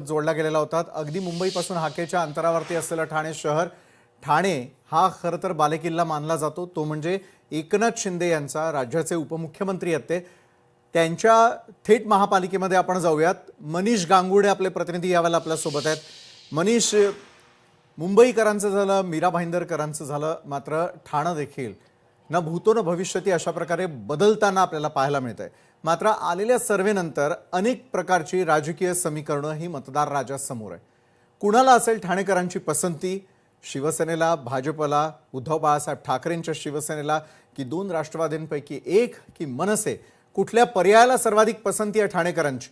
जोडला गेलेला होता। अगदी मुंबईपासून हाकेच्या अंतरावरती असलेलं ठाणे शहर, ठाणे हा खरं तर बालेकिल्ला मानला जातो। तो म्हणजे एकनाथ शिंदे यांचा, राज्याचे उपमुख्यमंत्री आहेत ते, त्यांच्या थेट महापालिकेमध्ये आपण जाऊयात। मनीष गांगुडे आपले प्रतिनिधी यावेळेला आपल्या सोबत आहेत। मनीष, मुंबईकरांचं झालं, मीरा भाईंदरकरांचं झालं, मात्र ठाणे देखील न भूतो न भविष्यती अशा प्रकारे बदलताना आपल्याला पाहायला मिळतंय। मात्र आलेल्या सर्वेनंतर अनेक प्रकारची राजकीय समीकरणं ही मतदार राजासमोर आहे। कुणाला असेल ठाणेकरांची पसंती? शिवसेनेला, भाजपला, उद्धव बाळासाहेब ठाकरेंच्या शिवसेनेला, की दोन राष्ट्रवादींपैकी एक, की मनसे? कुठल्या पर्यायाला सर्वाधिक पसंती आहे ठाणेकरांची?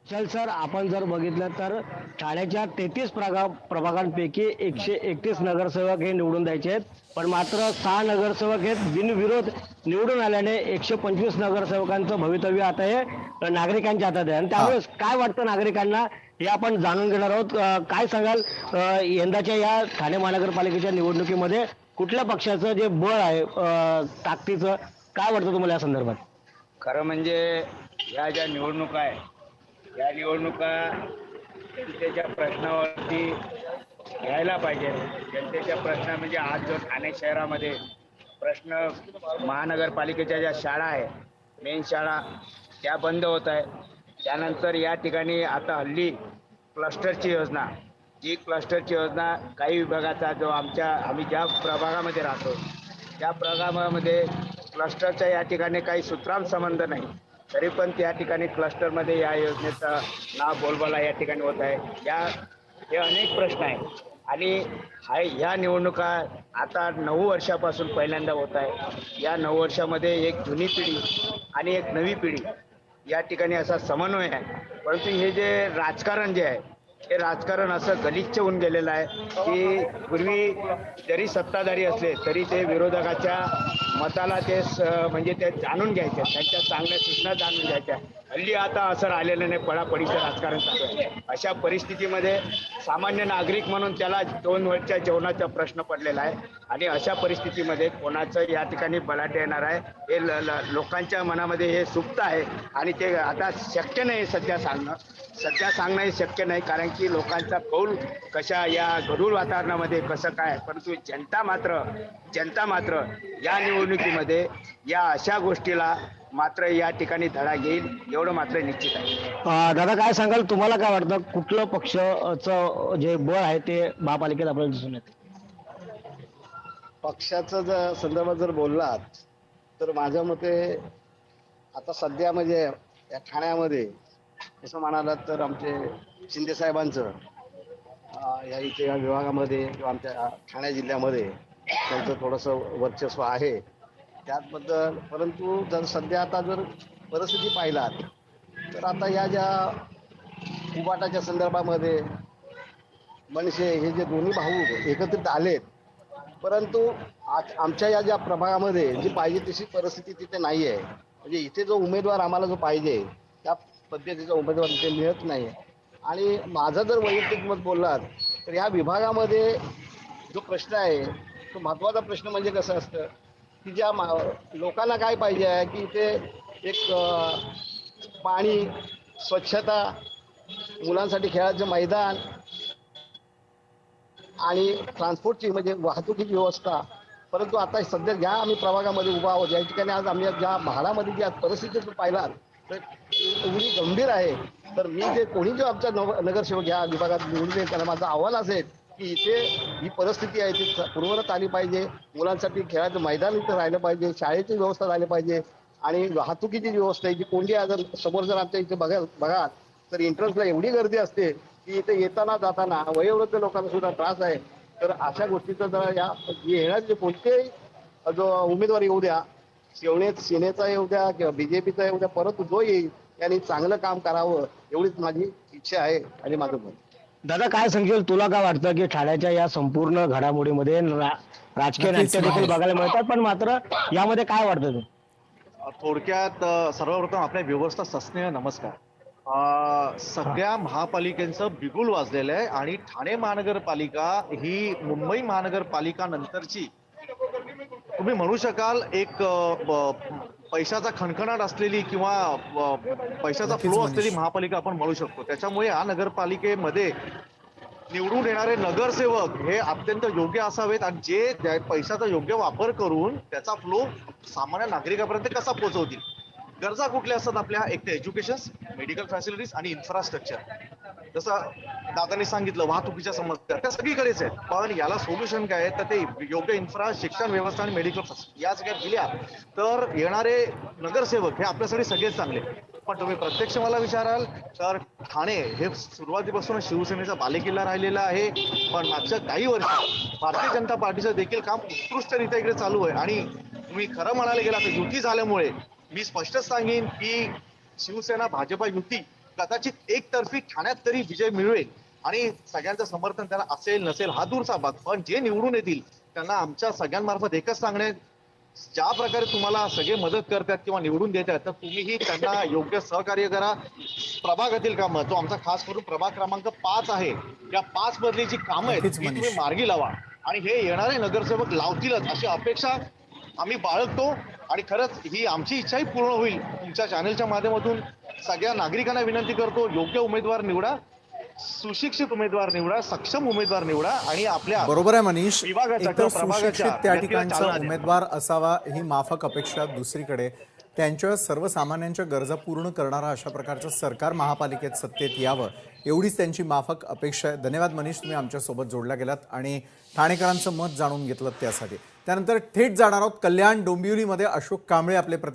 चल सर, आपण जर बघितलं तर ठाण्याच्या 33 प्रभागांपैकी 131 नगरसेवक हे निवडून द्यायचे आहेत, पण मात्र 6 नगरसेवक हे बिनविरोध निवडून आल्याने 125 नगरसेवकांचं भवितव्य आता हे नागरिकांच्या हातात आहे। आणि त्यामुळे काय वाटतं नागरिकांना हे आपण जाणून घेणार आहोत। काय सांगाल, यंदाच्या या ठाणे महानगरपालिकेच्या निवडणुकीमध्ये कुठल्या पक्षाचं जे बळ आहे ताकदीचं, काय वाटतं तुम्हाला या संदर्भात? खरं म्हणजे या ज्या निवडणुका आहे, या निवडणुका जनतेच्या प्रश्नावरती घ्यायला पाहिजे। जनतेच्या प्रश्न म्हणजे आज जो ठाणे शहरामध्ये प्रश्न, महानगरपालिकेच्या ज्या शाळा आहे, मेन शाळा त्या बंद होत आहे। त्यानंतर या ठिकाणी आता हल्ली क्लस्टरची योजना, जी क्लस्टरची योजना काही विभागाचा जो आम्ही ज्या प्रभागामध्ये राहतो त्या प्रभागामध्ये क्लस्टरच्या या ठिकाणी काही सुत्राम संबंध नाही, तरी पण त्या ठिकाणी क्लस्टरमध्ये या योजनेचं नाव बोलबाला या ठिकाणी होत आहे। हे अनेक प्रश्न आहेत आणि ह्या निवडणुका आता 9 वर्षापासून पहिल्यांदा होत आहे। या 9 वर्षामध्ये एक जुनी पिढी आणि एक नवी पिढी या ठिकाणी असा समन्वय आहे। परंतु हे जे राजकारण जे आहे, हे राजकारण असं गलिच्छ होऊन गेलेलं आहे की पूर्वी जरी सत्ताधारी असले तरी ते विरोधकाच्या मताला ते म्हणजे ते जाणून घ्यायचे, त्यांच्या चांगल्या सूचना जाणून घ्यायच्या। हल्ली आता असं राहिलेलं नाही, पळापळीचं राजकारण चालू आहे। अशा परिस्थितीमध्ये सामान्य नागरिक म्हणून त्याला 2 वेळच्या जेवणाचा प्रश्न पडलेला आहे आणि अशा परिस्थितीमध्ये कोणाचं या ठिकाणी बलाढ्य येणार आहे हे लोकांच्या मनामध्ये हे सुप्त आहे आणि ते आता शक्य नाही सध्या सांगणं हे शक्य नाही, कारण की लोकांचा कौल कशा या गढूळ वातावरणामध्ये कसं काय। परंतु जनता मात्र या निवडणुकीमध्ये या अशा गोष्टीला मात्र या ठिकाणी धडा घेईल, एवढं मात्र निश्चित आहे। दादा, काय सांगाल, तुम्हाला काय वाटतं कुठलं पक्षाचं जे बळ आहे ते महापालिकेत आपल्याला दिसून येतं? पक्षाचं जर संदर्भात जर बोललात तर माझ्या मते आता सध्या म्हणजे या ठाण्यामध्ये असं म्हणालात तर आमचे शिंदे साहेबांचं या इथे या विभागामध्ये किंवा आमच्या ठाणे जिल्ह्यामध्ये त्यांचं थोडंसं वर्चस्व आहे त्याबद्दल। परंतु जर सध्या आता जर परिस्थिती पाहिलात तर आता या ज्या उबाटाच्या संदर्भामध्ये मनसे हे जे दोन्ही भाऊ एकत्रित आलेत, परंतु आमच्या या ज्या प्रभागामध्ये जी पाहिजे तशी परिस्थिती तिथे नाही आहे। म्हणजे इथे जो उमेदवार आम्हाला जो पाहिजे त्या पद्धतीचा उमेदवार तिथे मिळत नाही। आणि माझं जर वैयक्तिक मत बोललात तर या विभागामध्ये जो प्रश्न आहे तो महत्त्वाचा प्रश्न म्हणजे कसं असतं की ज्या लोकांना काय पाहिजे आहे की इथे एक पाणी, स्वच्छता, मुलांसाठी खेळाचं मैदान आणि ट्रान्सपोर्टची म्हणजे वाहतुकीची व्यवस्था। परंतु आता सध्या ज्या आम्ही प्रभागामध्ये उभा आहोत या ठिकाणी आज आम्ही ज्या भागामध्ये ज्या परिस्थिती पाहिलात तर एवढी गंभीर आहे। तर मी जे कोणी जो आमचा नगरसेवक या विभागात निवडून येईल त्याला माझं आव्हान असेल की इथे ही परिस्थिती आहे ती पूर्ववत आली पाहिजे, मुलांसाठी खेळाचं मैदान इथं राहिलं पाहिजे, शाळेची व्यवस्था झाली पाहिजे आणि वाहतुकीची जी व्यवस्था आहे जी कोंडी जर समोर जर आमच्या इथे बघा तर एंट्रन्सला एवढी गर्दी असते की इथे येताना जाताना वयोवृद्ध लोकांना सुद्धा त्रास आहे। तर अशा गोष्टीचा जरा या येणारे कोणतेही जो उमेदवार येऊ द्या, सेनेचा येऊ द्या किंवा बीजेपीचा येऊ द्या, परंतु जो येईल त्यांनी चांगलं काम करावं एवढीच माझी इच्छा आहे आणि माझं मत। दादा, काय सांगशील, तुला काय वाटतं की ठाण्याच्या या संपूर्ण घडामोडीमध्ये राजकीय नाट्य देखील बघायला मिळतात, पण मात्र यामध्ये काय वाटतं? थोडक्यात सर्वप्रथम आपल्या व्यवस्था सस्नेह नमस्कार। सगळ्या महापालिकांचं बिगुल वाजलेलं आहे आणि ठाणे महानगरपालिका ही मुंबई महानगरपालिका नंतरची तुम्ही म्हणू शकाल एक पैशाचा खणखणाट असलेली किंवा पैशाचा नक्कीच फ्लो मनीष. असलेली महापालिका आपण म्हणू शकतो. त्याच्यामुळे या नगरपालिकेमध्ये निवडून येणारे नगरसेवक हे अत्यंत योग्य असावेत आणि जे पैशाचा योग्य वापर करून त्याचा फ्लो सामान्य नागरिकांपर्यंत कसा पोहोचवतील. गरजा कुठल्या असतात आपल्या, एक तर एज्युकेशन, मेडिकल फॅसिलिटीज आणि इन्फ्रास्ट्रक्चर. जसं दादांनी सांगितलं वाहतुकीच्या समस्या त्या सगळीकडेच आहेत, पण याला सोल्युशन काय आहे तर ते योग्य इन्फ्रा, शिक्षण व्यवस्था आणि मेडिकल या सगळ्या दिल्या तर येणारे नगरसेवक हे आपल्यासाठी सगळेच चांगले. पण तुम्ही प्रत्यक्ष मला विचाराल तर ठाणे हे सुरुवातीपासून शिवसेनेचा बालेकिल्ला राहिलेला आहे, पण मागच्या काही वर्षात भारतीय जनता पार्टीचं देखील काम उत्कृष्टरित्या इकडे चालू आहे. आणि तुम्ही खरं म्हणायला गेला तर युती झाल्यामुळे मी स्पष्ट सांगेन की शिवसेना भाजपा युती कदाचित एकतर्फी ठाण्यात तरी विजय मिळवेल आणि सगळ्यांचं समर्थन त्याला असेल नसेल हा दूरचा भाग, पण जे निवडून येतील त्यांना आमच्या सगळ्यांमार्फत एकच सांगणे, ज्या प्रकारे तुम्हाला सगळे मदत करतात किंवा निवडून देतात तर तुम्हीही त्यांना योग्य सहकार्य करा. प्रभागातील कामं, जो आमचा खास करून प्रभाग क्रमांक 5 आहे, या 5 मधली जी कामं आहेत नक्कीच ती तुम्ही मनीष. मार्गी लावा आणि हे येणारे नगरसेवक लावतीलच अशी अपेक्षा आम्ही बाळगतो. आणि खरंच ही आमची इच्छाही पूर्ण होईल. तुमच्या चॅनलच्या माध्यमातून सगळ्या नागरिकांना विनंती करतो, योग्य उमेदवार निवडा, सुशिक्षित उमेदवार निवडा, सक्षम उमेदवार निवडा आणि आपल्या बरोबर आहे मनीष. विभागाच्या एकतर किंवा प्रभागाच्या सुशिक्षित त्या व्यक्तीला ठिकाणचा चालना द्या. उमेदवार असावा ही माफक अपेक्षा. दुसरीकडे त्यांच्या सर्वसामान्यांच्या गरजा पूर्ण करणारा अशा प्रकारचं सरकार महापालिकेत सत्तेत यावं एवढीच त्यांची माफक अपेक्षा आहे. धन्यवाद मनीष, तुम्ही आमच्यासोबत जोडल्या गेलात आणि ठाणेकरांचं मत जाणून घेतलं त्यासाठी. त्यानंतर थेट जाणार आहोत कल्याण डोंबिवलीमध्ये. अशोक कांबळे आपले प्रतिनिधी